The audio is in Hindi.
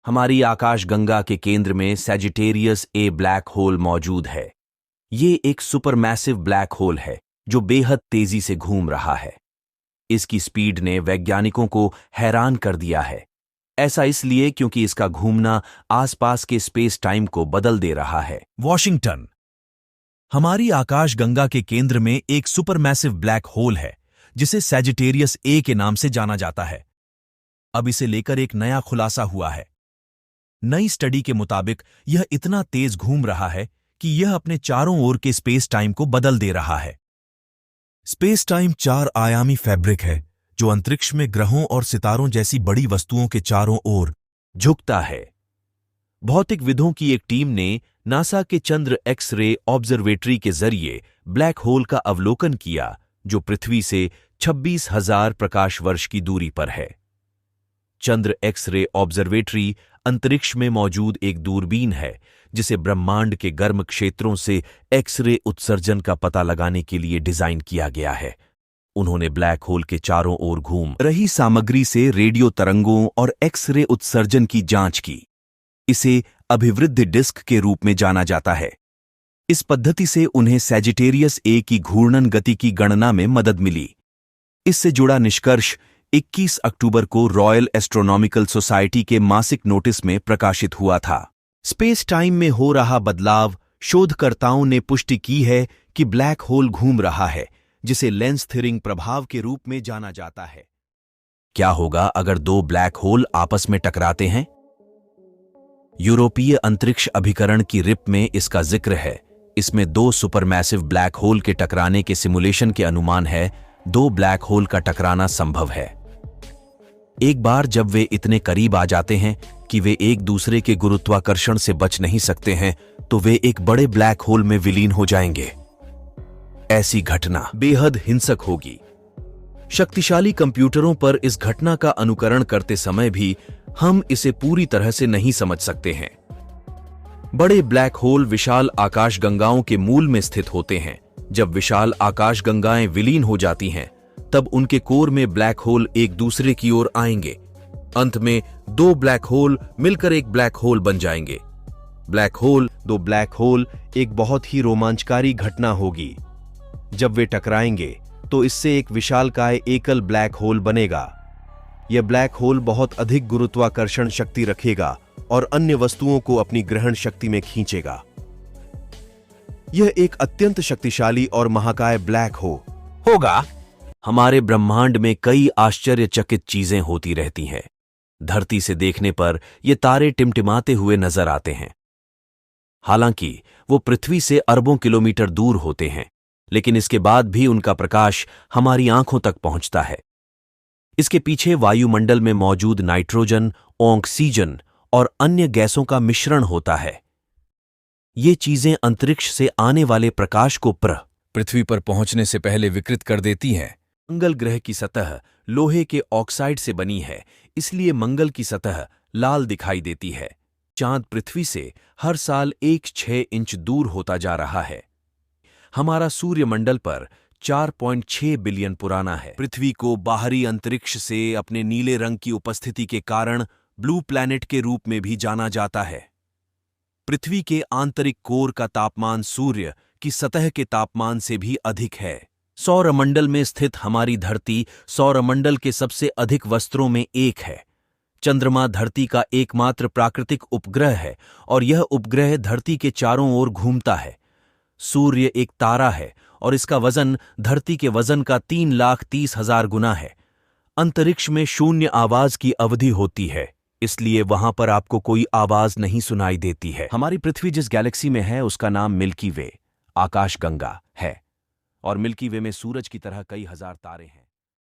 हमारी आकाशगंगा के केंद्र में सैजिटेरियस ए ब्लैक होल मौजूद है। ये एक सुपरमैसिव ब्लैक होल है जो बेहद तेजी से घूम रहा है। इसकी स्पीड ने वैज्ञानिकों को हैरान कर दिया है। ऐसा इसलिए क्योंकि इसका घूमना आसपास के स्पेस टाइम को बदल दे रहा है। वॉशिंगटन। हमारी आकाशगंगा के केंद्र में एक सुपरमैसिव ब्लैक होल है जिसे सैजिटेरियस ए के नाम से जाना जाता है। अब इसे लेकर एक नया खुलासा हुआ है। नई स्टडी के मुताबिक यह इतना तेज घूम रहा है कि यह अपने चारों ओर के स्पेस टाइम को बदल दे रहा है। स्पेस टाइम 4 आयामी फैब्रिक है जो अंतरिक्ष में ग्रहों और सितारों जैसी बड़ी वस्तुओं के चारों ओर झुकता है। भौतिकविदों की एक टीम ने नासा के चंद्र एक्स रे ऑब्जर्वेटरी के जरिए ब्लैक होल का अवलोकन किया जो पृथ्वी से 26,000 प्रकाश वर्ष की दूरी पर है। चंद्र एक्स रे ऑब्जर्वेटरी अंतरिक्ष में मौजूद एक दूरबीन है जिसे ब्रह्मांड के गर्म क्षेत्रों से एक्स रे उत्सर्जन का पता लगाने के लिए डिजाइन किया गया है। उन्होंने ब्लैक होल के चारों ओर घूम रही सामग्री से रेडियो तरंगों और एक्स रे उत्सर्जन की जांच की। इसे अभिवृद्ध डिस्क के रूप में जाना जाता है। इस पद्धति से उन्हें सैजिटेरियस ए की घूर्णन गति की गणना में मदद मिली। इससे जुड़ा निष्कर्ष 21 अक्टूबर को रॉयल एस्ट्रोनॉमिकल सोसाइटी के मासिक नोटिस में प्रकाशित हुआ था। स्पेस टाइम में हो रहा बदलाव, शोधकर्ताओं ने पुष्टि की है कि ब्लैक होल घूम रहा है, जिसे लेंस थियरिंग प्रभाव के रूप में जाना जाता है। क्या होगा अगर दो ब्लैक होल आपस में टकराते हैं? यूरोपीय अंतरिक्ष अभिकरण की रिप में इसका जिक्र है। इसमें दो सुपरमैसिव ब्लैक होल के टकराने के सिमुलेशन के अनुमान है। दो ब्लैक होल का टकराना संभव है। एक बार जब वे इतने करीब आ जाते हैं कि वे एक दूसरे के गुरुत्वाकर्षण से बच नहीं सकते हैं, तो वे एक बड़े ब्लैक होल में विलीन हो जाएंगे। ऐसी घटना बेहद हिंसक होगी। शक्तिशाली कंप्यूटरों पर इस घटना का अनुकरण करते समय भी हम इसे पूरी तरह से नहीं समझ सकते हैं। बड़े ब्लैक होल विशाल आकाशगंगाओं के मूल में स्थित होते हैं। जब विशाल आकाशगंगाएं विलीन हो जाती हैं, तब उनके कोर में ब्लैक होल एक दूसरे की ओर आएंगे। अंत में दो ब्लैक होल मिलकर एक ब्लैक होल बन जाएंगे। दो ब्लैक होल एक बहुत ही रोमांचकारी घटना होगी। जब वे टकराएंगे तो इससे एक विशालकाय एकल ब्लैक होल बनेगा। यह ब्लैक होल बहुत अधिक गुरुत्वाकर्षण शक्ति रखेगा और अन्य वस्तुओं को अपनी ग्रहण शक्ति में खींचेगा। यह एक अत्यंत शक्तिशाली और महाकाय ब्लैक होगा। हमारे ब्रह्मांड में कई आश्चर्यचकित चीजें होती रहती हैं। धरती से देखने पर ये तारे टिमटिमाते हुए नजर आते हैं। हालांकि वो पृथ्वी से अरबों किलोमीटर दूर होते हैं, लेकिन इसके बाद भी उनका प्रकाश हमारी आंखों तक पहुंचता है। इसके पीछे वायुमंडल में मौजूद नाइट्रोजन, ऑक्सीजन और अन्य गैसों का मिश्रण होता है। ये चीजें अंतरिक्ष से आने वाले प्रकाश को पृथ्वी पर पहुंचने से पहले विकृत कर देती हैं। मंगल ग्रह की सतह लोहे के ऑक्साइड से बनी है, इसलिए मंगल की सतह लाल दिखाई देती है। चांद पृथ्वी से हर साल 1.6 इंच दूर होता जा रहा है। हमारा सूर्यमंडल पर 4.6 बिलियन पुराना है। पृथ्वी को बाहरी अंतरिक्ष से अपने नीले रंग की उपस्थिति के कारण ब्लू प्लैनेट के रूप में भी जाना जाता है। पृथ्वी के आंतरिक कोर का तापमान सूर्य की सतह के तापमान से भी अधिक है। सौरमंडल में स्थित हमारी धरती सौरमंडल के सबसे अधिक वस्त्रों में एक है। चंद्रमा धरती का एकमात्र प्राकृतिक उपग्रह है और यह उपग्रह धरती के चारों ओर घूमता है। सूर्य एक तारा है और इसका वजन धरती के वजन का 3,30,000 गुना है। अंतरिक्ष में शून्य आवाज की अवधि होती है, इसलिए वहां पर आपको कोई आवाज नहीं सुनाई देती है। हमारी पृथ्वी जिस गैलेक्सी में है उसका नाम मिल्की वे आकाशगंगा है और मिल्की वे में सूरज की तरह कई हजार तारे हैं।